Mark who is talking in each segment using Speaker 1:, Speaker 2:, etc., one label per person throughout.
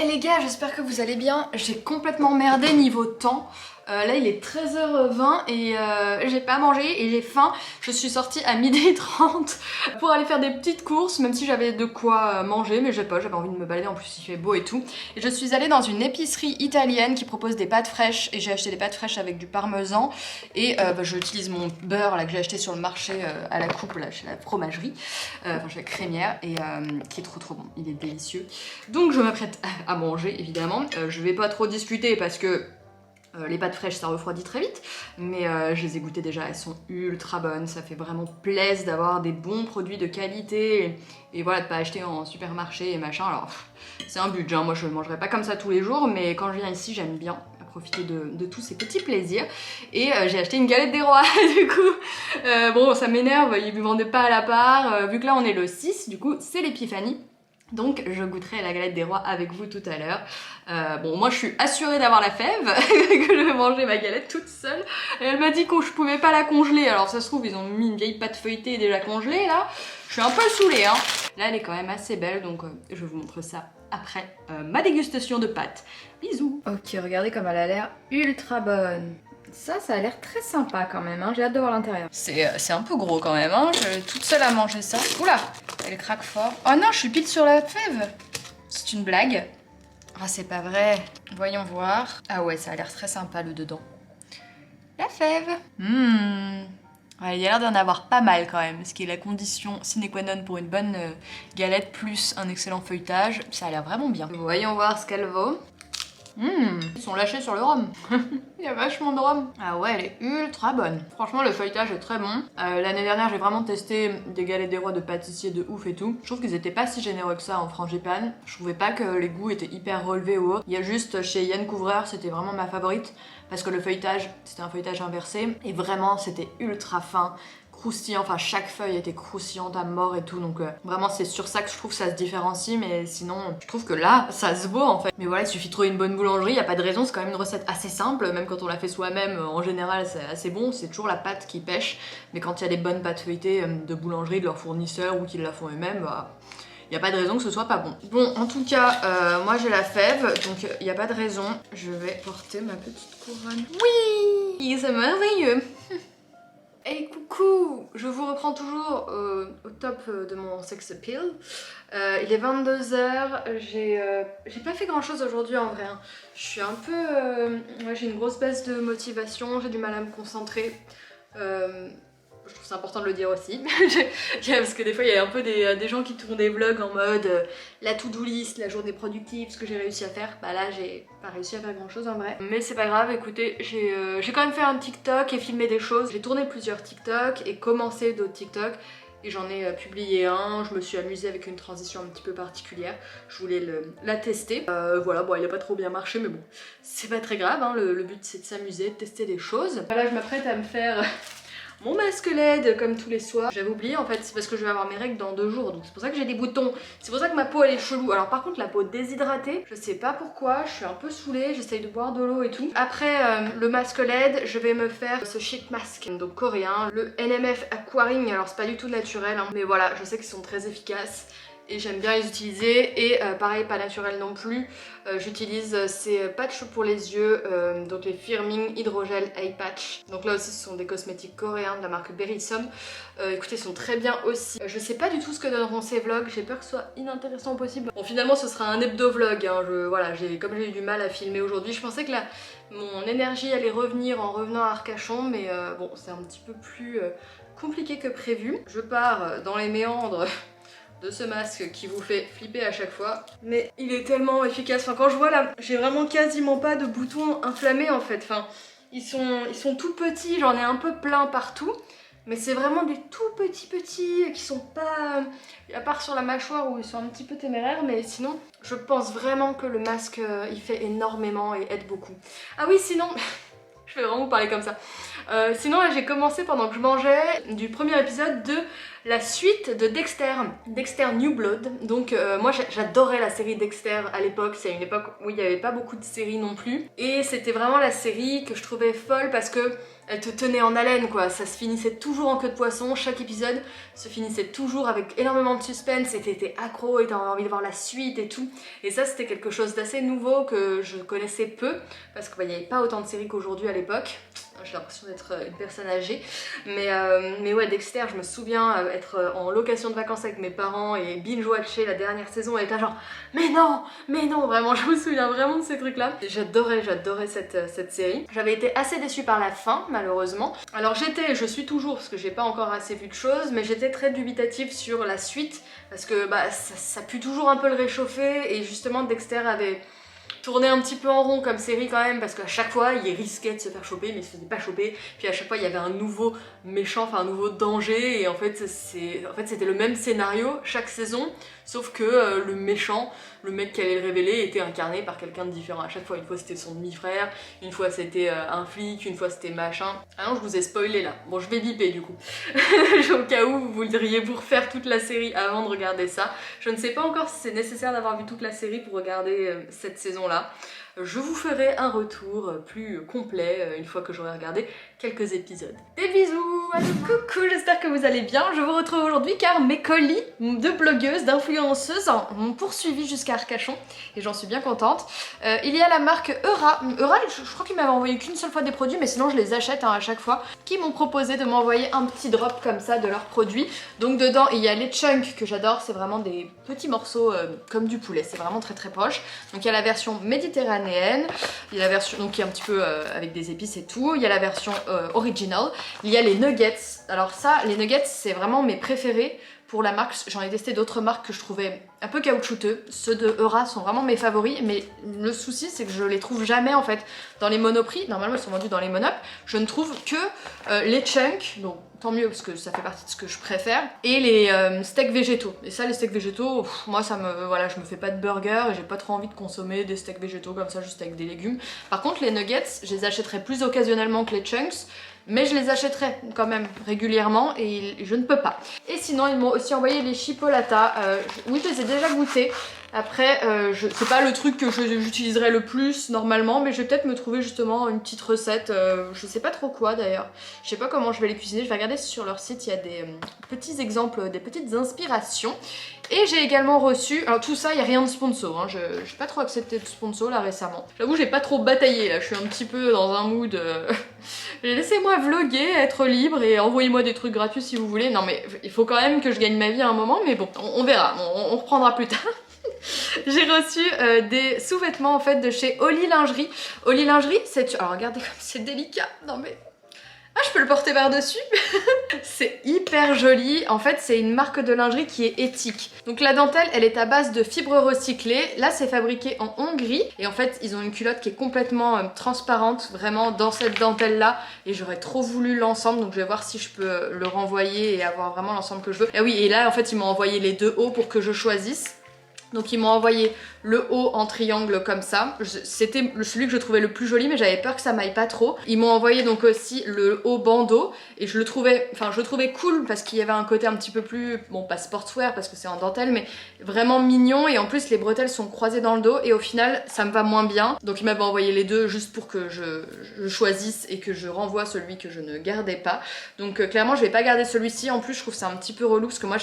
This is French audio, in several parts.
Speaker 1: Hey les gars, j'espère que vous allez bien. J'ai complètement merdé niveau temps. Là il est 13h20 et j'ai pas mangé et j'ai faim. Je suis sortie à 12h30 pour aller faire des petites courses, même si j'avais de quoi manger, mais j'avais envie de me balader, en plus il fait beau et tout. Et je suis allée dans une épicerie italienne qui propose des pâtes fraîches et j'ai acheté des pâtes fraîches avec du parmesan et j'utilise mon beurre là que j'ai acheté sur le marché à la coupe là chez la fromagerie, enfin chez la crémière, et qui est trop bon, il est délicieux. Donc je m'apprête à manger évidemment. Je vais pas trop discuter parce que les pâtes fraîches ça refroidit très vite, mais je les ai goûtées déjà, elles sont ultra bonnes, ça fait vraiment plaisir d'avoir des bons produits de qualité et voilà, de pas acheter en supermarché et machin. Alors c'est un budget, hein. Moi je ne mangerai pas comme ça tous les jours, mais quand je viens ici j'aime bien profiter de tous ces petits plaisirs. Et j'ai acheté une galette des rois du coup bon ça m'énerve, ils ne vendaient pas à la part, vu que là on est le 6, du coup c'est l'épiphanie. Donc je goûterai la galette des rois avec vous tout à l'heure. Bon, moi je suis assurée d'avoir la fève, que je vais manger ma galette toute seule. Et elle m'a dit que je pouvais pas la congeler. Alors ça se trouve ils ont mis une vieille pâte feuilletée déjà congelée là. Je suis un peu saoulée hein. Là elle est quand même assez belle, donc je vais vous montrer ça après ma dégustation de pâtes. Bisous. Ok, regardez comme elle a l'air ultra bonne. Ça a l'air très sympa quand même, hein. J'ai hâte de voir l'intérieur. C'est un peu gros quand même, hein. Je suis toute seule à manger ça. Oula, elle craque fort. Oh non, je suis pile sur la fève. C'est une blague. Ah, c'est pas vrai. Voyons voir. Ah ouais, ça a l'air très sympa le dedans. La fève. Ouais, il y a l'air d'en avoir pas mal quand même, ce qui est la condition sine qua non pour une bonne galette plus un excellent feuilletage. Ça a l'air vraiment bien. Voyons voir ce qu'elle vaut. Ils sont lâchés sur le rhum. Il y a vachement de rhum. Ah ouais, elle est ultra bonne. Franchement, le feuilletage est très bon. L'année dernière, j'ai vraiment testé des galettes des rois de pâtissier de ouf et tout. Je trouve qu'ils étaient pas si généreux que ça en frangipane. Je trouvais pas que les goûts étaient hyper relevés ou autre. Il y a juste chez Yann Couvreur, c'était vraiment ma favorite parce que le feuilletage, c'était un feuilletage inversé et vraiment, c'était ultra fin. Croustillant, enfin chaque feuille était croustillante à mort et tout, donc vraiment c'est sur ça que je trouve que ça se différencie, mais sinon je trouve que là ça se vaut en fait. Mais voilà, il suffit de trouver une bonne boulangerie, y a pas de raison, c'est quand même une recette assez simple, même quand on la fait soi-même en général c'est assez bon, c'est toujours la pâte qui pêche, mais quand il y a des bonnes pâtes feuilletées de boulangerie, de leurs fournisseurs ou qu'ils la font eux-mêmes, bah y a pas de raison que ce soit pas bon. Bon, en tout cas, moi j'ai la fève, donc y a pas de raison, je vais porter ma petite couronne. Oui, c'est merveilleux. Hey coucou, je vous reprends toujours au top de mon sex appeal. Il est 22h, j'ai pas fait grand chose aujourd'hui en vrai, hein. Je suis un peu... ouais, j'ai une grosse baisse de motivation, j'ai du mal à me concentrer. Je trouve c'est important de le dire aussi, parce que des fois il y a un peu des gens qui tournent des vlogs en mode la to-do list, la journée productive, ce que j'ai réussi à faire. Bah là j'ai pas réussi à faire grand chose en vrai. Mais c'est pas grave, écoutez, j'ai quand même fait un TikTok et filmé des choses. J'ai tourné plusieurs TikTok et commencé d'autres TikTok. Et j'en ai publié un, je me suis amusée avec une transition un petit peu particulière. Je voulais la tester. Voilà, bon, il a pas trop bien marché, mais bon, c'est pas très grave, hein. Le but c'est de s'amuser, de tester des choses. Là je m'apprête à me faire... mon masque LED comme tous les soirs. J'avais oublié en fait, c'est parce que je vais avoir mes règles dans 2 jours, donc c'est pour ça que j'ai des boutons. C'est pour ça que ma peau elle est chelou. Alors par contre la peau déshydratée, je sais pas pourquoi, je suis un peu saoulée, j'essaye de boire de l'eau et tout. Après le masque LED, je vais me faire ce sheet mask, donc coréen, le NMF Aquaring. Alors c'est pas du tout naturel, hein, mais voilà, je sais qu'ils sont très efficaces. Et j'aime bien les utiliser, et pareil pas naturel non plus, j'utilise ces patchs pour les yeux, donc les Firming Hydrogel Eye Patch. Donc là aussi ce sont des cosmétiques coréens de la marque Berrysom. Écoutez, ils sont très bien aussi. Je sais pas du tout ce que donneront ces vlogs, j'ai peur que ce soit inintéressant possible. Bon, finalement ce sera un hebdo vlog, hein. Voilà, comme j'ai eu du mal à filmer aujourd'hui, je pensais que mon énergie allait revenir en revenant à Arcachon, mais bon, c'est un petit peu plus compliqué que prévu. Je pars dans les méandres de ce masque qui vous fait flipper à chaque fois, mais il est tellement efficace. Enfin, quand je vois là, j'ai vraiment quasiment pas de boutons inflammés en fait. Enfin, ils sont tout petits, j'en ai un peu plein partout, mais c'est vraiment des tout petits qui sont pas... à part sur la mâchoire où ils sont un petit peu téméraires, mais sinon je pense vraiment que le masque il fait énormément et aide beaucoup. Ah oui, sinon... je vais vraiment vous parler comme ça. Sinon là j'ai commencé pendant que je mangeais du premier épisode de la suite de Dexter, Dexter New Blood. Donc moi j'adorais la série Dexter à l'époque, c'est une époque où il n'y avait pas beaucoup de séries non plus. Et c'était vraiment la série que je trouvais folle parce que elle te tenait en haleine quoi, ça se finissait toujours en queue de poisson, chaque épisode se finissait toujours avec énormément de suspense et t'étais accro et t'avais envie de voir la suite et tout. Et ça c'était quelque chose d'assez nouveau que je connaissais peu parce qu'il n'y avait pas autant de séries qu'aujourd'hui à l'époque. J'ai l'impression d'être une personne âgée. Mais ouais, Dexter, je me souviens être en location de vacances avec mes parents et binge-watcher la dernière saison et être genre mais non, vraiment, je me souviens vraiment de ces trucs-là. J'adorais cette série. J'avais été assez déçue par la fin, malheureusement. Alors je suis toujours, parce que j'ai pas encore assez vu de choses, mais j'étais très dubitative sur la suite, parce que bah, ça pue toujours un peu le réchauffer, et justement Dexter avait tourner un petit peu en rond comme série quand même parce qu'à chaque fois il risquait de se faire choper mais il se faisait pas choper, puis à chaque fois il y avait un nouveau méchant, enfin un nouveau danger et en fait c'était le même scénario chaque saison sauf que le méchant, le mec qui allait le révéler était incarné par quelqu'un de différent à chaque fois. Une fois c'était son demi-frère, une fois c'était un flic, une fois c'était machin. Ah non, je vous ai spoilé là, bon je vais biper du coup au cas où vous voudriez vous refaire toute la série avant de regarder ça. Je ne sais pas encore si c'est nécessaire d'avoir vu toute la série pour regarder cette saison là. Je vous ferai un retour plus complet une fois que j'aurai regardé quelques épisodes. Des bisous, allez, coucou, j'espère que vous allez bien. Je vous retrouve aujourd'hui car mes colis de blogueuses, d'influenceuses m'ont poursuivi jusqu'à Arcachon et j'en suis bien contente. Il y a la marque Eura. Eura, je crois qu'ils m'avaient envoyé qu'une seule fois des produits, mais sinon je les achète à chaque fois, qui m'ont proposé de m'envoyer un petit drop comme ça de leurs produits. Donc dedans il y a les chunks que j'adore, c'est vraiment des petits morceaux comme du poulet, c'est vraiment très très proche. Donc il y a la version méditerranéenne, il y a la version donc qui est un petit peu avec des épices et tout, il y a la version original, il y a les nuggets. Alors ça, les nuggets c'est vraiment mes préférés pour la marque. J'en ai testé d'autres marques que je trouvais un peu caoutchouteux. Ceux de Eura sont vraiment mes favoris, mais le souci c'est que je les trouve jamais en fait dans les monoprix. Normalement ils sont vendus dans les monop. Je ne trouve que les chunks, donc tant mieux parce que ça fait partie de ce que je préfère, et les steaks végétaux. Et ça, les steaks végétaux, moi ça me, voilà, je me fais pas de burger et j'ai pas trop envie de consommer des steaks végétaux comme ça juste avec des légumes. Par contre les nuggets, je les achèterai plus occasionnellement que les chunks, mais je les achèterai quand même régulièrement et je ne peux pas. Et sinon ils m'ont aussi envoyé les chipolatas. Oui, je les ai déjà goûtés. Après, c'est pas le truc que j'utiliserai le plus normalement, mais je vais peut-être me trouver justement une petite recette, je sais pas trop quoi d'ailleurs. Je sais pas comment je vais les cuisiner, je vais regarder sur leur site, il y a des petits exemples, des petites inspirations. Et j'ai également reçu, alors tout ça, il n'y a rien de sponsor, hein. J'ai pas trop accepté de sponsor là récemment. J'avoue, j'ai pas trop bataillé là, je suis un petit peu dans un mood... Laissez-moi vlogger, être libre et envoyez-moi des trucs gratuits si vous voulez. Non mais il faut quand même que je gagne ma vie à un moment, mais bon, on verra, on reprendra plus tard. J'ai reçu des sous-vêtements en fait de chez Oli Lingerie. Oli Lingerie, c'est... Alors regardez comme c'est délicat, non mais... Ah, je peux le porter par-dessus. C'est hyper joli. En fait, c'est une marque de lingerie qui est éthique. Donc la dentelle, elle est à base de fibres recyclées. Là, c'est fabriqué en Hongrie. Et en fait, ils ont une culotte qui est complètement transparente, vraiment dans cette dentelle-là. Et j'aurais trop voulu l'ensemble, donc je vais voir si je peux le renvoyer et avoir vraiment l'ensemble que je veux. Et oui, et là, en fait, ils m'ont envoyé les deux hauts pour que je choisisse. Donc ils m'ont envoyé le haut en triangle comme ça. C'était celui que je trouvais le plus joli, mais j'avais peur que ça m'aille pas trop. Ils m'ont envoyé donc aussi le haut bandeau et je le trouvais cool parce qu'il y avait un côté un petit peu plus, bon pas sportswear parce que c'est en dentelle, mais vraiment mignon, et en plus les bretelles sont croisées dans le dos et au final ça me va moins bien. Donc ils m'avaient envoyé les deux juste pour que je choisisse et que je renvoie celui que je ne gardais pas. Donc clairement je vais pas garder celui-ci. En plus je trouve ça un petit peu relou parce que moi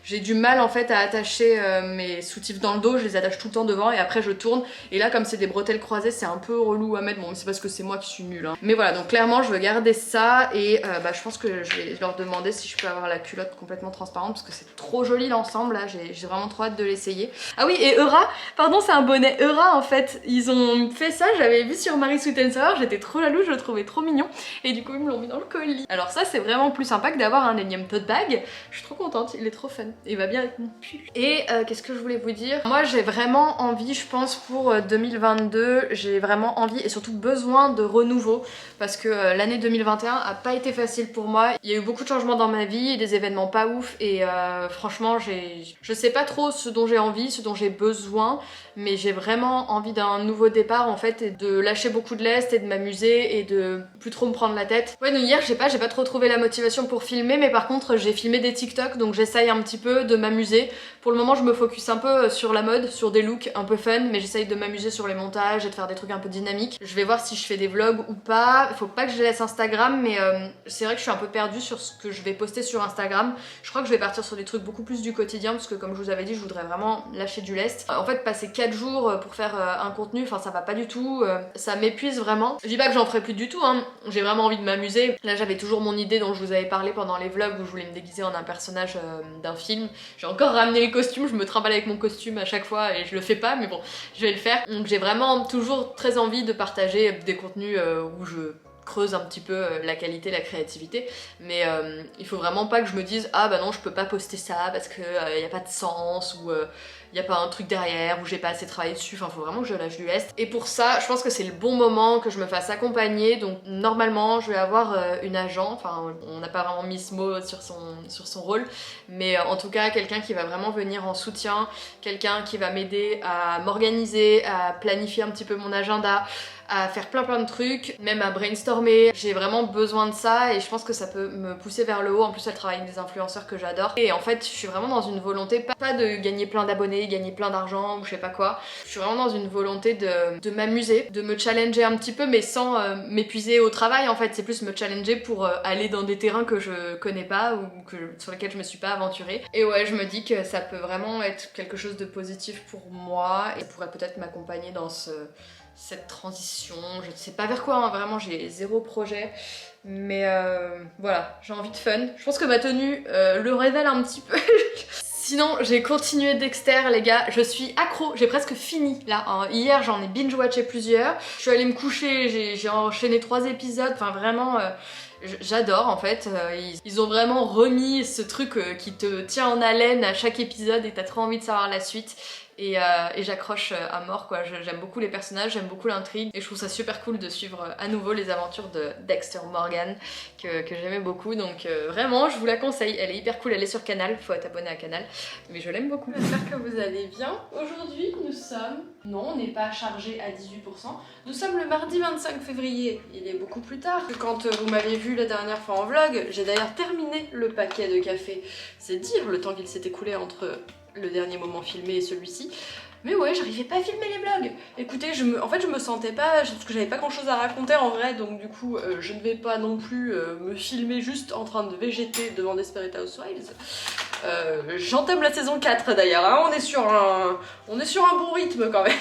Speaker 1: j'ai du mal en fait à attacher mes soutifs dans le dos, je les attache tout le temps devant et après je tourne, et là comme c'est des bretelles croisées c'est un peu relou à mettre. Bon, c'est parce que c'est moi qui suis nulle hein. Mais voilà, donc clairement je veux garder ça et je pense que je vais leur demander si je peux avoir la culotte complètement transparente parce que c'est trop joli l'ensemble là, j'ai vraiment trop hâte de l'essayer. Ah oui, et Eura, pardon, c'est un bonnet Eura en fait, ils ont fait ça, j'avais vu sur Marie Sweet and Sour, j'étais trop jalouse, je le trouvais trop mignon et du coup ils me l'ont mis dans le colis. Alors ça c'est vraiment plus sympa que d'avoir un énième tote bag, je suis trop contente, il est trop fun, il va bien avec mon pull. Et qu'est-ce que je voulais vous dire? dire. Moi j'ai vraiment envie, je pense pour 2022, j'ai vraiment envie et surtout besoin de renouveau parce que l'année 2021 a pas été facile pour moi. Il y a eu beaucoup de changements dans ma vie, des événements pas ouf et franchement je sais pas trop ce dont j'ai envie, ce dont j'ai besoin, mais j'ai vraiment envie d'un nouveau départ en fait et de lâcher beaucoup de lest et de m'amuser et de plus trop me prendre la tête. Ouais, donc hier j'ai pas trop trouvé la motivation pour filmer, mais par contre j'ai filmé des TikTok, donc j'essaye un petit peu de m'amuser. Pour le moment je me focus un peu sur la mode, sur des looks un peu fun, mais j'essaye de m'amuser sur les montages et de faire des trucs un peu dynamiques. Je vais voir si je fais des vlogs ou pas. Il faut pas que je laisse Instagram, mais c'est vrai que je suis un peu perdue sur ce que je vais poster sur Instagram. Je crois que je vais partir sur des trucs beaucoup plus du quotidien parce que comme je vous avais dit, je voudrais vraiment lâcher du lest. En fait, passer 4 jours pour faire un contenu, enfin ça va pas du tout, ça m'épuise vraiment. Je dis pas que j'en ferai plus du tout, hein. J'ai vraiment envie de m'amuser. Là j'avais toujours mon idée dont je vous avais parlé pendant les vlogs où je voulais me déguiser en un personnage d'un film. J'ai encore ramené le costume, je me trimballe avec mon costume à chaque fois et je le fais pas, mais bon, je vais le faire. Donc j'ai vraiment toujours très envie de partager des contenus où je creuse un petit peu la qualité, la créativité, mais il faut vraiment pas que je me dise ah bah non je peux pas poster ça parce que y a pas de sens ou y a pas un truc derrière ou j'ai pas assez travaillé dessus, enfin faut vraiment que je lâche du lest. Et pour ça je pense que c'est le bon moment que je me fasse accompagner, donc normalement je vais avoir une agent, enfin on n'a pas vraiment mis ce mot sur son rôle, mais en tout cas quelqu'un qui va vraiment venir en soutien, quelqu'un qui va m'aider à m'organiser, à planifier un petit peu mon agenda, à faire plein de trucs, même à brainstormer. J'ai vraiment besoin de ça et je pense que ça peut me pousser vers le haut. En plus elle travaille avec des influenceurs que j'adore et en fait je suis vraiment dans une volonté pas de gagner plein d'abonnés, gagner plein d'argent ou je sais pas quoi. Je suis vraiment dans une volonté de m'amuser, de me challenger un petit peu mais sans m'épuiser au travail en fait. C'est plus me challenger pour aller dans des terrains que je connais pas ou sur lesquels je me suis pas aventurée. Et ouais, je me dis que ça peut vraiment être quelque chose de positif pour moi et ça pourrait peut-être m'accompagner dans cette transition, je ne sais pas vers quoi, hein, vraiment j'ai zéro projet, mais voilà, j'ai envie de fun. Je pense que ma tenue le révèle un petit peu. Sinon j'ai continué Dexter les gars, je suis accro, j'ai presque fini là, hein. Hier j'en ai binge-watché plusieurs, je suis allée me coucher, j'ai enchaîné 3 épisodes, enfin vraiment... J'adore en fait, ils ont vraiment remis ce truc qui te tient en haleine à chaque épisode et t'as trop envie de savoir la suite. Et j'accroche à mort quoi, j'aime beaucoup les personnages, j'aime beaucoup l'intrigue et je trouve ça super cool de suivre à nouveau les aventures de Dexter Morgan que j'aimais beaucoup, donc vraiment je vous la conseille, elle est hyper cool, elle est sur Canal, faut être abonné à Canal, mais je l'aime beaucoup. J'espère que vous allez bien. Aujourd'hui nous sommes, non on n'est pas chargé à 18%, nous sommes le mardi 25 février, il est beaucoup plus tard que quand vous m'aviez vu la dernière fois en vlog. J'ai d'ailleurs terminé le paquet de café, c'est dire le temps qu'il s'est écoulé entre le dernier moment filmé et celui-ci. Mais ouais, j'arrivais pas à filmer les vlogs. Écoutez, en fait je me sentais pas, parce que j'avais pas grand chose à raconter en vrai, donc du coup je ne vais pas non plus me filmer juste en train de végéter devant Desperate Housewives. J'entame la saison 4 d'ailleurs, hein. On est sur un bon rythme quand même.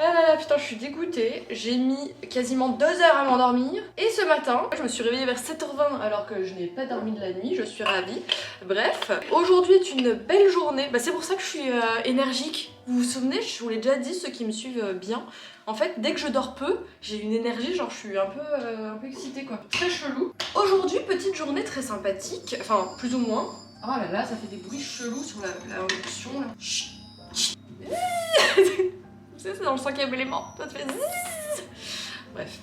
Speaker 1: Ah là là, putain, je suis dégoûtée. J'ai mis quasiment 2 heures à m'endormir. Et ce matin, je me suis réveillée vers 7h20 alors que je n'ai pas dormi de la nuit. Je suis ravie. Bref, aujourd'hui est une belle journée. Bah, c'est pour ça que je suis énergique. Vous vous souvenez, je vous l'ai déjà dit, ceux qui me suivent bien. En fait, dès que je dors peu, j'ai une énergie, genre je suis un peu excitée quoi. Très chelou. Aujourd'hui, petite journée très sympathique. Enfin, plus ou moins. Oh là là, ça fait des bruits chelous sur la induction là. Chut, chut. C'est dans le 5e élément, ça te fait zzzz. Bref.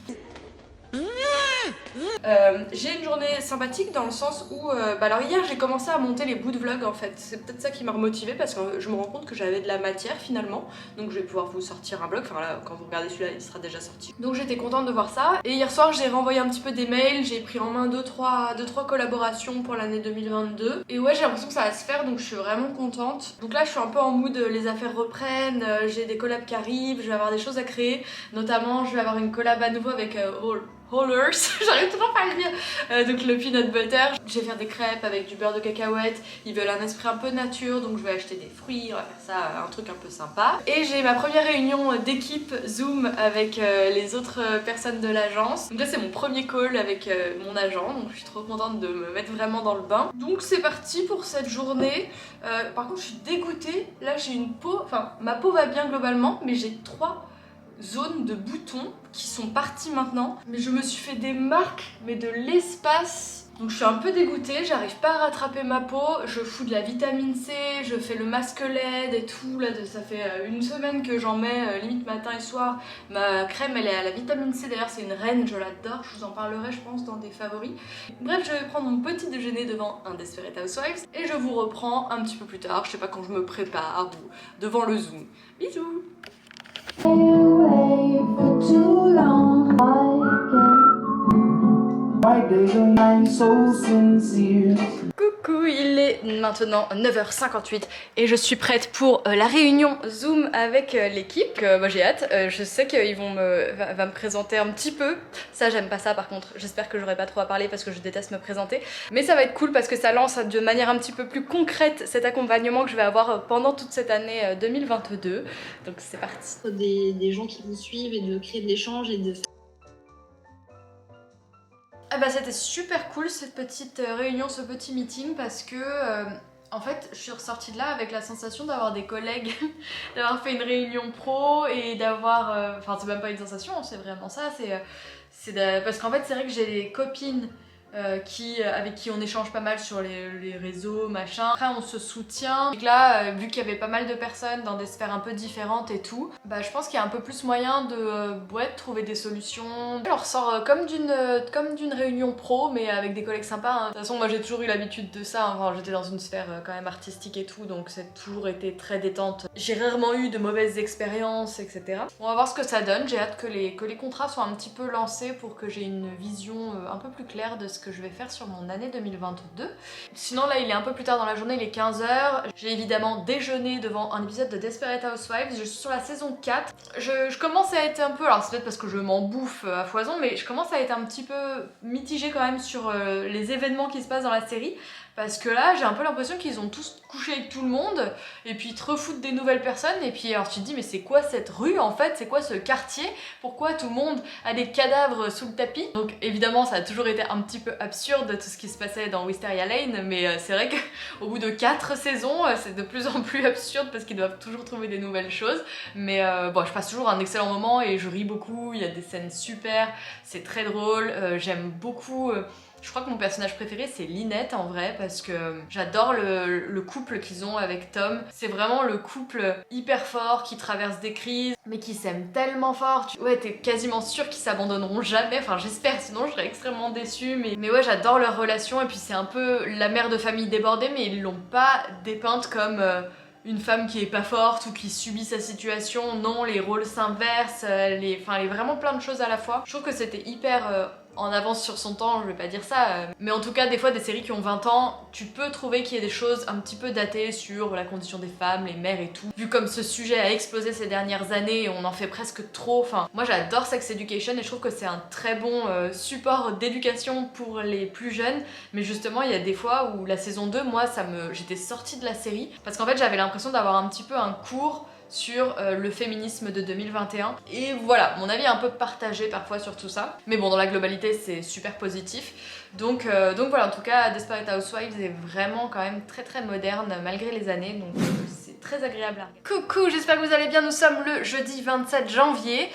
Speaker 1: J'ai une journée sympathique dans le sens où alors hier j'ai commencé à monter les bouts de vlog en fait, c'est peut-être ça qui m'a remotivée parce que je me rends compte que j'avais de la matière finalement, donc je vais pouvoir vous sortir un vlog, enfin là quand vous regardez celui-là il sera déjà sorti, donc j'étais contente de voir ça. Et hier soir j'ai renvoyé un petit peu des mails, j'ai pris en main 2-3 collaborations pour l'année 2022 et ouais j'ai l'impression que ça va se faire, donc je suis vraiment contente. Donc là je suis un peu en mood les affaires reprennent, j'ai des collabs qui arrivent, je vais avoir des choses à créer, notamment je vais avoir une collab à nouveau avec Rollers, j'arrive toujours pas à le dire, donc le peanut butter. Je vais faire des crêpes avec du beurre de cacahuète, ils veulent un esprit un peu nature, donc je vais acheter des fruits, on va faire ça, un truc un peu sympa. Et j'ai ma première réunion d'équipe Zoom avec les autres personnes de l'agence. Donc là c'est mon premier call avec mon agent, donc je suis trop contente de me mettre vraiment dans le bain. Donc c'est parti pour cette journée. Par contre je suis dégoûtée, là j'ai une peau, enfin ma peau va bien globalement, mais j'ai 3 zones de boutons qui sont parties maintenant, mais je me suis fait des marques mais de l'espace Donc je suis un peu dégoûtée, j'arrive pas à rattraper ma peau, je fous de la vitamine C, je fais le masque LED et tout, là ça fait une semaine que j'en mets limite matin et soir. Ma crème elle est à la vitamine C, d'ailleurs c'est une reine, je l'adore, je vous en parlerai je pense dans des favoris. Bref, je vais prendre mon petit déjeuner devant un Desperate Housewives et je vous reprends un petit peu plus tard, je sais pas quand je me prépare ou devant le Zoom. Bisous. Coucou, il est maintenant 9h58 et je suis prête pour la réunion Zoom avec l'équipe. Moi j'ai hâte, je sais qu'ils vont va me présenter un petit peu. Ça j'aime pas ça par contre, j'espère que j'aurai pas trop à parler parce que je déteste me présenter. Mais ça va être cool parce que ça lance de manière un petit peu plus concrète cet accompagnement que je vais avoir pendant toute cette année 2022. Donc c'est parti.
Speaker 2: Des gens qui vous suivent et de créer de l'échange et de...
Speaker 1: Ah bah c'était super cool cette petite réunion, ce petit meeting parce que en fait je suis ressortie de là avec la sensation d'avoir des collègues, d'avoir fait une réunion pro et d'avoir... Enfin c'est même pas une sensation, c'est vraiment ça, parce qu'en fait c'est vrai que j'ai des copines avec qui on échange pas mal sur les réseaux, machin. Après on se soutient. Et là, vu qu'il y avait pas mal de personnes dans des sphères un peu différentes et tout, bah je pense qu'il y a un peu plus moyen de trouver des solutions. Je ressors comme d'une réunion pro, mais avec des collègues sympas. Hein. De toute façon, moi j'ai toujours eu l'habitude de ça. Hein. Enfin, j'étais dans une sphère quand même artistique et tout, donc c'est toujours été très détente. J'ai rarement eu de mauvaises expériences, etc. On va voir ce que ça donne. J'ai hâte que les contrats soient un petit peu lancés pour que j'ai une vision un peu plus claire de ce que je vais faire sur mon année 2022. Sinon là il est un peu plus tard dans la journée, il est 15h. J'ai évidemment déjeuné devant un épisode de Desperate Housewives. Je suis sur la saison 4. Je commence à être un peu, alors c'est peut-être parce que je m'en bouffe à foison, mais je commence à être un petit peu mitigée quand même sur les événements qui se passent dans la série. Parce que là, j'ai un peu l'impression qu'ils ont tous couché avec tout le monde et puis ils te refoutent des nouvelles personnes et puis alors tu te dis mais c'est quoi cette rue en fait? C'est quoi ce quartier? Pourquoi tout le monde a des cadavres sous le tapis? Donc évidemment ça a toujours été un petit peu absurde tout ce qui se passait dans Wisteria Lane, mais c'est vrai qu'au bout de 4 saisons c'est de plus en plus absurde parce qu'ils doivent toujours trouver des nouvelles choses. Mais bon, je passe toujours un excellent moment et je ris beaucoup, il y a des scènes super, c'est très drôle, j'aime beaucoup... Je crois que mon personnage préféré c'est Lynette en vrai parce que j'adore le couple qu'ils ont avec Tom. C'est vraiment le couple hyper fort qui traverse des crises mais qui s'aiment tellement fort. Ouais, t'es quasiment sûr qu'ils s'abandonneront jamais. Enfin j'espère, sinon je serais extrêmement déçue. Mais ouais, j'adore leur relation et puis c'est un peu la mère de famille débordée mais ils l'ont pas dépeinte comme... une femme qui est pas forte ou qui subit sa situation. Non, les rôles s'inversent, elle est vraiment plein de choses à la fois. Je trouve que c'était hyper en avance sur son temps, je vais pas dire ça, mais en tout cas des fois des séries qui ont 20 ans, tu peux trouver qu'il y a des choses un petit peu datées sur la condition des femmes, les mères et tout. Vu comme ce sujet a explosé ces dernières années, on en fait presque trop. Enfin, moi j'adore Sex Education et je trouve que c'est un très bon support d'éducation pour les plus jeunes, mais justement il y a des fois où la saison 2, moi j'étais sortie de la série parce qu'en fait j'avais l'impression d'avoir un petit peu un cours sur le féminisme de 2021 et voilà, mon avis est un peu partagé parfois sur tout ça, mais bon dans la globalité c'est super positif, donc voilà, en tout cas Desperate Housewives est vraiment quand même très très moderne malgré les années, donc c'est très agréable à regarder. Coucou, j'espère que vous allez bien, nous sommes le jeudi 27 janvier.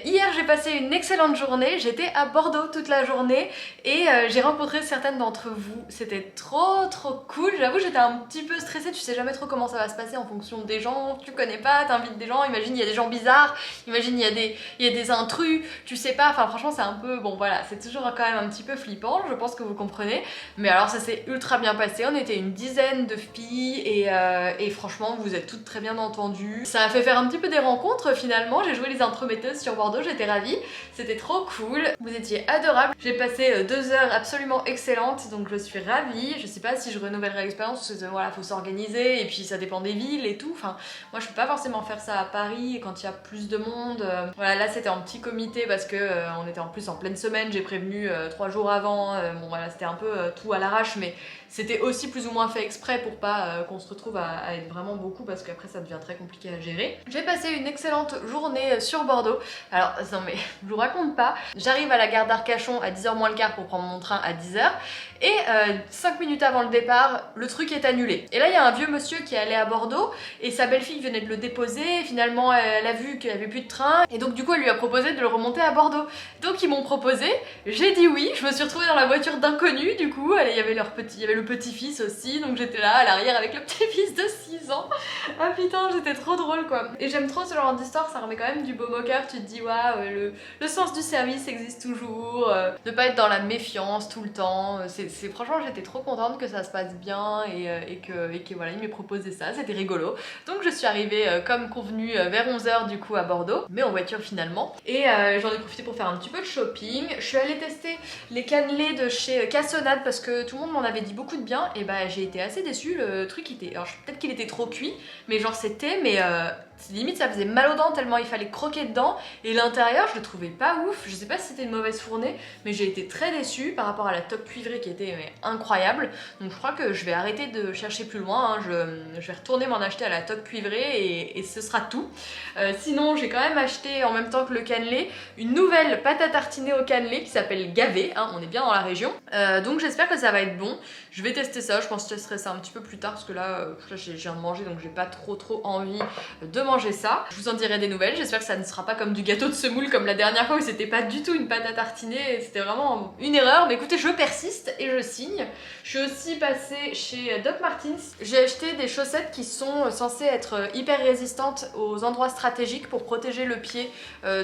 Speaker 1: Hier j'ai passé une excellente journée, j'étais à Bordeaux toute la journée et j'ai rencontré certaines d'entre vous, c'était trop cool. J'avoue j'étais un petit peu stressée, tu sais jamais trop comment ça va se passer en fonction des gens, tu connais pas, t'invites des gens, imagine il y a des gens bizarres, imagine il y a des intrus, tu sais pas, enfin franchement c'est un peu, bon voilà, c'est toujours quand même un petit peu flippant, je pense que vous comprenez, mais alors ça s'est ultra bien passé, on était une dizaine de filles et franchement vous êtes toutes très bien entendues. Ça a fait faire un petit peu des rencontres finalement, j'ai joué les entremetteuses sur Bordeaux, j'étais ravie, c'était trop cool, vous étiez adorables, j'ai passé 2 heures absolument excellentes, donc je suis ravie. Je sais pas si je renouvellerai l'expérience parce que voilà, faut s'organiser et puis ça dépend des villes et tout, enfin moi je peux pas forcément faire ça à Paris quand il y a plus de monde. Voilà, là c'était en petit comité parce que on était en plus en pleine semaine, j'ai prévenu 3 jours avant, bon voilà, c'était un peu tout à l'arrache, mais C'était aussi plus ou moins fait exprès pour pas qu'on se retrouve à être vraiment beaucoup parce qu'après ça devient très compliqué à gérer. J'ai passé une excellente journée sur Bordeaux. Alors non mais je vous raconte pas, j'arrive à la gare d'Arcachon à 10h moins le quart pour prendre mon train à 10h et 5 minutes avant le départ, le truc est annulé. Et là il y a un vieux monsieur qui est allé à Bordeaux et sa belle-fille venait de le déposer et finalement elle a vu qu'il n'y avait plus de train et donc du coup elle lui a proposé de le remonter à Bordeaux. Donc ils m'ont proposé, j'ai dit oui, je me suis retrouvée dans la voiture d'inconnus du coup, il y avait le petit-fils aussi, donc j'étais là à l'arrière avec le petit-fils de 6 ans. Ah putain, j'étais trop drôle quoi. Et j'aime trop ce genre d'histoire, ça remet quand même du baume au cœur, tu te dis waouh, le sens du service existe toujours, de pas être dans la méfiance tout le temps, franchement j'étais trop contente que ça se passe bien et que voilà, il m'ait proposé ça, c'était rigolo. Donc je suis arrivée comme convenu vers 11h du coup à Bordeaux, mais en voiture finalement. Et j'en ai profité pour faire un petit peu de shopping. Je suis allée tester les cannelés de chez Cassonade parce que tout le monde m'en avait dit beaucoup de bien et bah j'ai été assez déçue, le truc était... Alors peut-être qu'il était trop cuit, mais genre c'était... limite ça faisait mal aux dents tellement il fallait croquer dedans et l'intérieur je le trouvais pas ouf, je sais pas si c'était une mauvaise fournée mais j'ai été très déçue par rapport à la toque cuivrée qui était incroyable, donc je crois que je vais arrêter de chercher plus loin, hein. Je vais retourner m'en acheter à la toque cuivrée et ce sera tout. Sinon j'ai quand même acheté en même temps que le cannelé une nouvelle pâte à tartiner au cannelé qui s'appelle Gavé, hein, on est bien dans la région, donc j'espère que ça va être bon. Je vais tester ça, je pense que je testerai ça un petit peu plus tard parce que là je viens de manger donc j'ai pas trop envie de manger ça. Je vous en dirai des nouvelles, j'espère que ça ne sera pas comme du gâteau de semoule comme la dernière fois où c'était pas du tout une pâte à tartiner, c'était vraiment une erreur, mais écoutez je persiste et je signe. Je suis aussi passée chez Doc Martens, j'ai acheté des chaussettes qui sont censées être hyper résistantes aux endroits stratégiques pour protéger le pied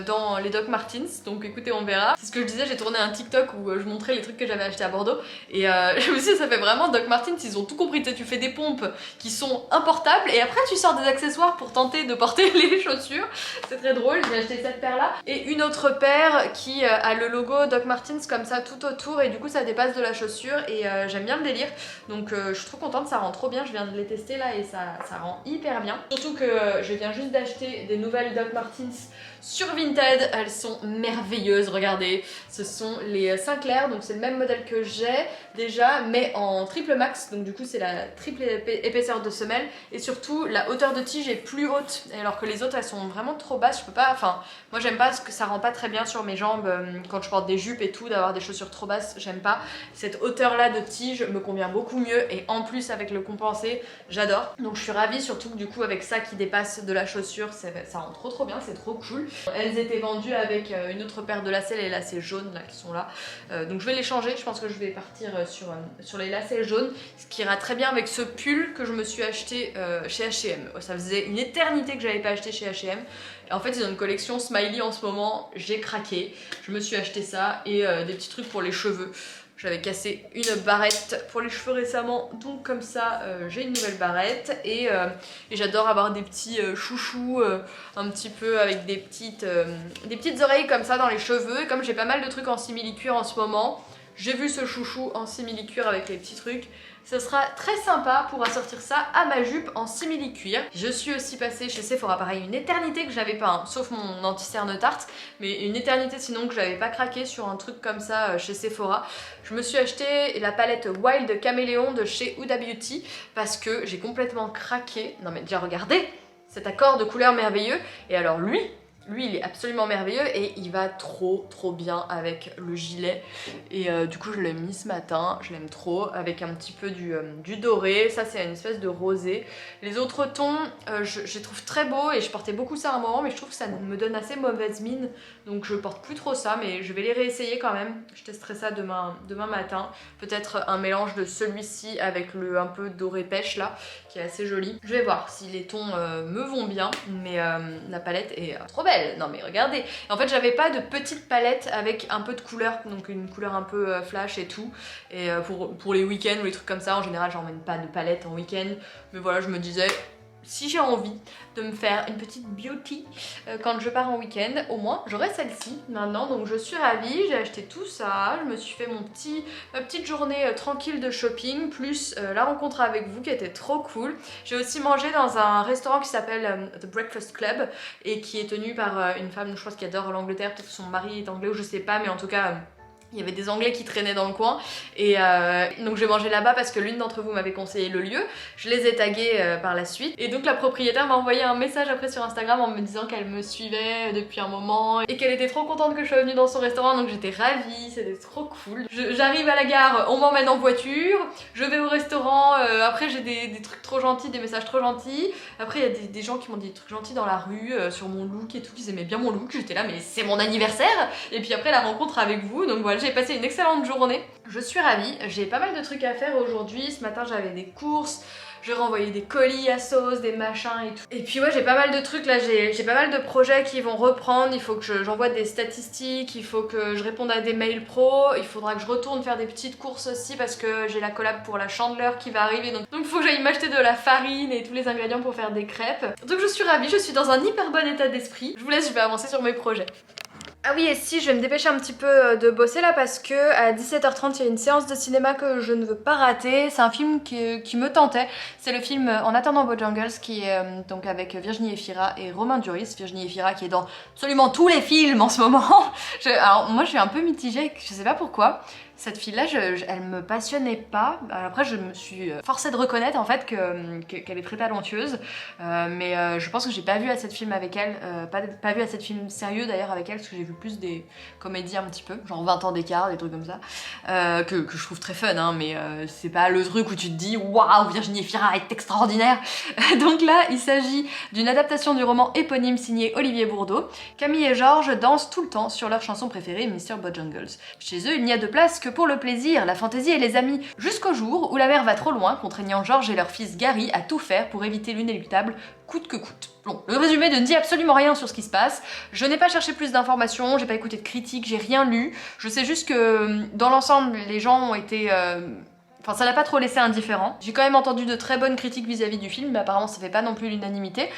Speaker 1: dans les Doc Martens, donc écoutez on verra. C'est ce que je disais, j'ai tourné un TikTok où je montrais les trucs que j'avais acheté à Bordeaux et je me suis dit ça fait vraiment Doc Martens, ils ont tout compris, tu fais des pompes qui sont importables et après tu sors des accessoires pour tenter de porter les chaussures, c'est très drôle. J'ai acheté cette paire là et une autre paire qui a le logo Doc Martens comme ça tout autour et du coup ça dépasse de la chaussure et j'aime bien le délire, donc je suis trop contente, ça rend trop bien, je viens de les tester là et ça rend hyper bien, surtout que je viens juste d'acheter des nouvelles Doc Martens sur Vinted, elles sont merveilleuses, regardez, ce sont les Sinclair, donc c'est le même modèle que j'ai déjà mais en triple max, donc du coup c'est la triple épaisseur de semelle et surtout la hauteur de tige est plus haute alors que les autres elles sont vraiment trop basses, je peux pas, enfin moi j'aime pas parce que ça rend pas très bien sur mes jambes quand je porte des jupes et tout, d'avoir des chaussures trop basses, j'aime pas. Cette hauteur là de tige me convient beaucoup mieux et en plus avec le compensé j'adore, donc je suis ravie, surtout que du coup avec ça qui dépasse de la chaussure ça rend trop bien, c'est trop cool. Elles étaient vendues avec une autre paire de lacets, les lacets jaunes là qui sont là, donc je vais les changer, je pense que je vais partir sur les lacets jaunes, ce qui ira très bien avec ce pull que je me suis acheté chez H&M. Ça faisait une éternité que j'avais pas acheté chez H&M. Et en fait ils ont une collection Smiley en ce moment, j'ai craqué, je me suis acheté ça et des petits trucs pour les cheveux. J'avais cassé une barrette pour les cheveux récemment, donc comme ça j'ai une nouvelle barrette et j'adore avoir des petits chouchous un petit peu avec des petites oreilles comme ça dans les cheveux. Et comme j'ai pas mal de trucs en simili-cuir en ce moment, j'ai vu ce chouchou en simili-cuir avec les petits trucs. Ce sera très sympa pour assortir ça à ma jupe en simili-cuir. Je suis aussi passée chez Sephora, pareil, une éternité que j'avais pas, hein, sauf mon anti-cerne tarte, mais une éternité sinon que j'avais pas craqué sur un truc comme ça chez Sephora. Je me suis acheté la palette Wild Caméléon de chez Huda Beauty parce que j'ai complètement craqué. Non mais déjà regardez cet accord de couleurs merveilleux. Et alors lui il est absolument merveilleux et il va trop bien avec le gilet et du coup je l'ai mis ce matin, je l'aime trop, avec un petit peu du doré, ça c'est une espèce de rosé. Les autres tons je les trouve très beaux et je portais beaucoup ça à un moment mais je trouve que ça me donne assez mauvaise mine, donc je porte plus trop ça mais je vais les réessayer quand même. Je testerai ça demain matin, peut-être un mélange de celui-ci avec le un peu doré pêche là qui est assez joli. Je vais voir si les tons me vont bien, mais la palette est trop belle. Non mais regardez, en fait j'avais pas de petite palette avec un peu de couleur, donc une couleur un peu flash et tout, et pour les week-ends ou les trucs comme ça, en général j'emmène pas de palette en week-end, mais voilà je me disais si j'ai envie de me faire une petite beauty quand je pars en week-end, au moins j'aurai celle-ci maintenant, donc je suis ravie, j'ai acheté tout ça, je me suis fait ma petite journée tranquille de shopping, plus la rencontre avec vous qui était trop cool. J'ai aussi mangé dans un restaurant qui s'appelle The Breakfast Club et qui est tenu par une femme, je pense qui adore l'Angleterre, peut-être que son mari est anglais ou je sais pas, mais en tout cas Il y avait des Anglais qui traînaient dans le coin et donc j'ai mangé là-bas parce que l'une d'entre vous m'avait conseillé le lieu. Je les ai tagués par la suite et donc la propriétaire m'a envoyé un message après sur Instagram en me disant qu'elle me suivait depuis un moment et qu'elle était trop contente que je sois venue dans son restaurant, donc j'étais ravie, c'était trop cool. J'arrive à la gare, on m'emmène en voiture, je vais au restaurant, après j'ai des trucs trop gentils, des messages trop gentils. Après il y a des gens qui m'ont dit des trucs gentils dans la rue sur mon look et tout, qu'ils aimaient bien mon look, j'étais là mais c'est mon anniversaire. Et puis après la rencontre avec vous, donc voilà, j'ai passé une excellente journée. Je suis ravie, j'ai pas mal de trucs à faire aujourd'hui. Ce matin j'avais des courses, j'ai renvoyé des colis à sauce, des machins et tout. Et puis ouais, j'ai pas mal de trucs là, j'ai pas mal de projets qui vont reprendre. Il faut que j'envoie des statistiques, il faut que je réponde à des mails pro, il faudra que je retourne faire des petites courses aussi parce que j'ai la collab pour la chandeleur qui va arriver. Donc il faut que j'aille m'acheter de la farine et tous les ingrédients pour faire des crêpes. Donc je suis ravie, je suis dans un hyper bon état d'esprit. Je vous laisse, je vais avancer sur mes projets. Ah oui, et si, je vais me dépêcher un petit peu de bosser là parce que à 17h30 il y a une séance de cinéma que je ne veux pas rater. C'est un film qui me tentait. C'est le film En attendant Bojangles qui est donc avec Virginie Efira et Romain Duris. Virginie Efira qui est dans absolument tous les films en ce moment. Alors moi je suis un peu mitigée, je sais pas pourquoi. Cette fille-là, elle me passionnait pas. Alors après, je me suis forcée de reconnaître en fait qu'elle est très talentueuse. Mais je pense que j'ai pas vu assez de films avec elle, pas vu assez de films sérieux d'ailleurs avec elle, parce que j'ai vu plus des comédies un petit peu, genre 20 ans d'écart, des trucs comme ça, que je trouve très fun, hein, mais c'est pas le truc où tu te dis waouh, Virginie Efira est extraordinaire. Donc là, il s'agit d'une adaptation du roman éponyme signé Olivier Bourdeau. Camille et Georges dansent tout le temps sur leur chanson préférée, Mr. Bojangles. Chez eux, il n'y a de place que pour le plaisir, la fantaisie et les amis, jusqu'au jour où la mère va trop loin, contraignant Georges et leur fils Gary à tout faire pour éviter l'inéluctable, coûte que coûte. Bon, le résumé ne dit absolument rien sur ce qui se passe. Je n'ai pas cherché plus d'informations, j'ai pas écouté de critiques, j'ai rien lu. Je sais juste que dans l'ensemble, les gens ont été... Enfin, ça l'a pas trop laissé indifférent. J'ai quand même entendu de très bonnes critiques vis-à-vis du film, mais apparemment ça fait pas non plus l'unanimité.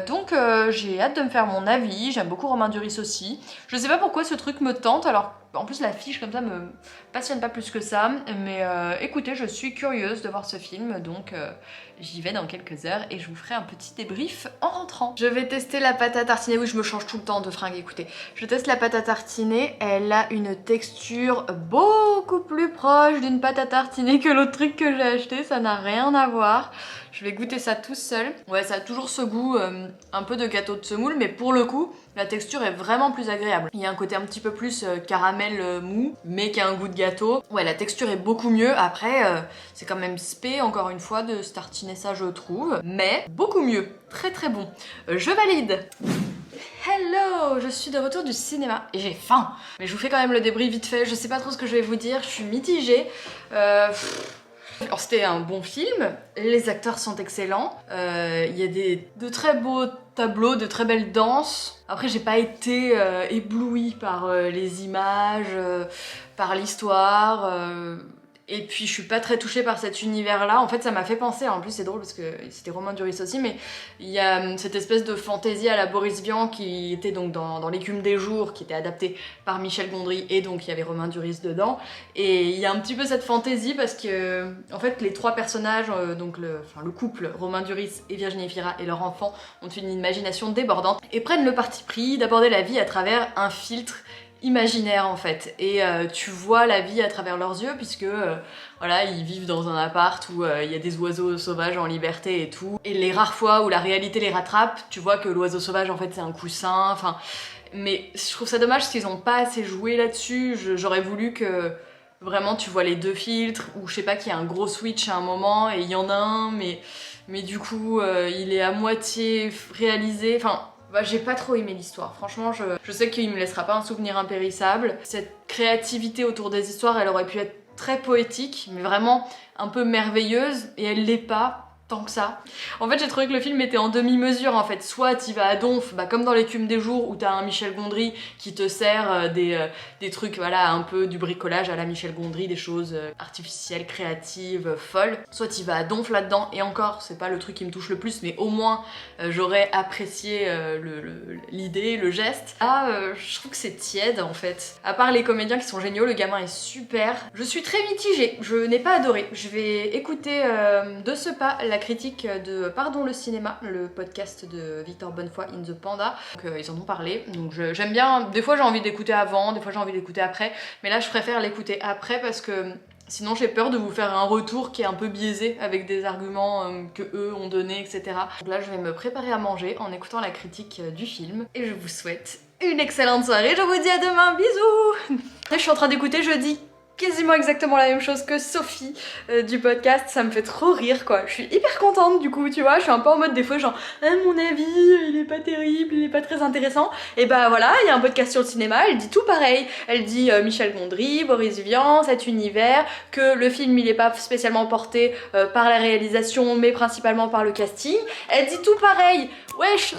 Speaker 1: Donc j'ai hâte de me faire mon avis. J'aime beaucoup Romain Duris aussi. Je sais pas pourquoi ce truc me tente, alors en plus l'affiche comme ça me passionne pas plus que ça. Mais écoutez, je suis curieuse de voir ce film, donc j'y vais dans quelques heures et je vous ferai un petit débrief en rentrant. Je vais tester la pâte à tartiner. Oui, je me change tout le temps de fringue, écoutez. Je teste la pâte à tartiner. Elle a une texture beaucoup plus proche d'une pâte à tartiner que l'autre truc que j'ai acheté. Ça n'a rien à voir. Je vais goûter ça tout seul. Ouais, ça a toujours ce goût un peu de gâteau de semoule, mais pour le coup, la texture est vraiment plus agréable. Il y a un côté un petit peu plus caramel mou, mais qui a un goût de gâteau. Ouais, la texture est beaucoup mieux. Après, c'est quand même spé, encore une fois, de se tartiner ça, je trouve. Mais beaucoup mieux. Très très bon. Je valide. Hello, je suis de retour du cinéma et j'ai faim. Mais je vous fais quand même le débrief vite fait. Je sais pas trop ce que je vais vous dire. Je suis mitigée. Alors c'était un bon film, les acteurs sont excellents, il y a de très beaux tableaux, de très belles danses. Après j'ai pas été éblouie par les images, par l'histoire, et puis je suis pas très touchée par cet univers-là. En fait ça m'a fait penser, en plus c'est drôle parce que c'était Romain Duris aussi, mais il y a cette espèce de fantaisie à la Boris Vian qui était donc dans L'écume des jours, qui était adaptée par Michel Gondry, et donc il y avait Romain Duris dedans. Et il y a un petit peu cette fantaisie parce que en fait les trois personnages, donc le couple Romain Duris et Virginie Efira et leur enfant, ont une imagination débordante et prennent le parti pris d'aborder la vie à travers un filtre imaginaire en fait, et tu vois la vie à travers leurs yeux puisque voilà, ils vivent dans un appart où il y a des oiseaux sauvages en liberté et tout, et les rares fois où la réalité les rattrape, tu vois que l'oiseau sauvage en fait c'est un coussin, enfin, mais je trouve ça dommage parce qu'ils ont pas assez joué là-dessus. J'aurais voulu que vraiment tu vois les deux filtres, ou je sais pas, qu'il y a un gros switch à un moment et il y en a un mais du coup il est à moitié réalisé, enfin bah, j'ai pas trop aimé l'histoire, franchement je sais qu'il me laissera pas un souvenir impérissable. Cette créativité autour des histoires, elle aurait pu être très poétique, mais vraiment un peu merveilleuse, et elle l'est pas tant que ça. En fait j'ai trouvé que le film était en demi-mesure en fait, soit t'y vas à donf, bah, comme dans L'écume des jours où t'as un Michel Gondry qui te sert des trucs, voilà, un peu du bricolage à la Michel Gondry, des choses artificielles, créatives, folles, soit t'y vas à donf là-dedans, et encore c'est pas le truc qui me touche le plus, mais au moins j'aurais apprécié l'idée, le geste. Là je trouve que c'est tiède en fait, à part les comédiens qui sont géniaux, le gamin est super. Je suis très mitigée, je n'ai pas adoré. Je vais écouter de ce pas la critique de Pardon le cinéma, le podcast de Victor Bonnefoy in the Panda. Donc ils en ont parlé, donc j'aime bien, des fois j'ai envie d'écouter avant, des fois j'ai envie d'écouter après, mais là je préfère l'écouter après parce que sinon j'ai peur de vous faire un retour qui est un peu biaisé avec des arguments que eux ont donnés, etc. Donc là je vais me préparer à manger en écoutant la critique du film et je vous souhaite une excellente soirée, je vous dis à demain, bisous. Là je suis en train d'écouter, je dis quasiment exactement la même chose que Sophie du podcast, ça me fait trop rire quoi. Je suis hyper contente du coup, tu vois, je suis un peu en mode des fois genre mon avis il est pas terrible, il est pas très intéressant. Et bah voilà, il y a un podcast sur le cinéma, elle dit tout pareil. Elle dit Michel Gondry, Boris Vian, cet univers, que le film il est pas spécialement porté par la réalisation mais principalement par le casting. Elle dit tout pareil, wesh.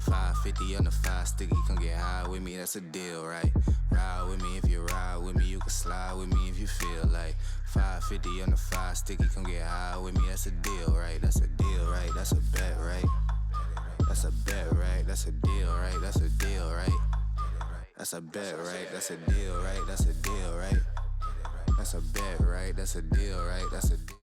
Speaker 3: 550 on the 5 sticky, come get high with me, that's a deal, right? Ride with me if you ride with me, you can slide with me if you feel like 550 on the 5 sticky, come get high with me, that's a deal, right? That's a deal, right? That's a bet, right? That's a bet, right? That's a deal, right? That's a deal, right? That's a bet, right? That's a deal, right? That's a deal, right? That's a bet, right? That's a deal, right? That's a deal.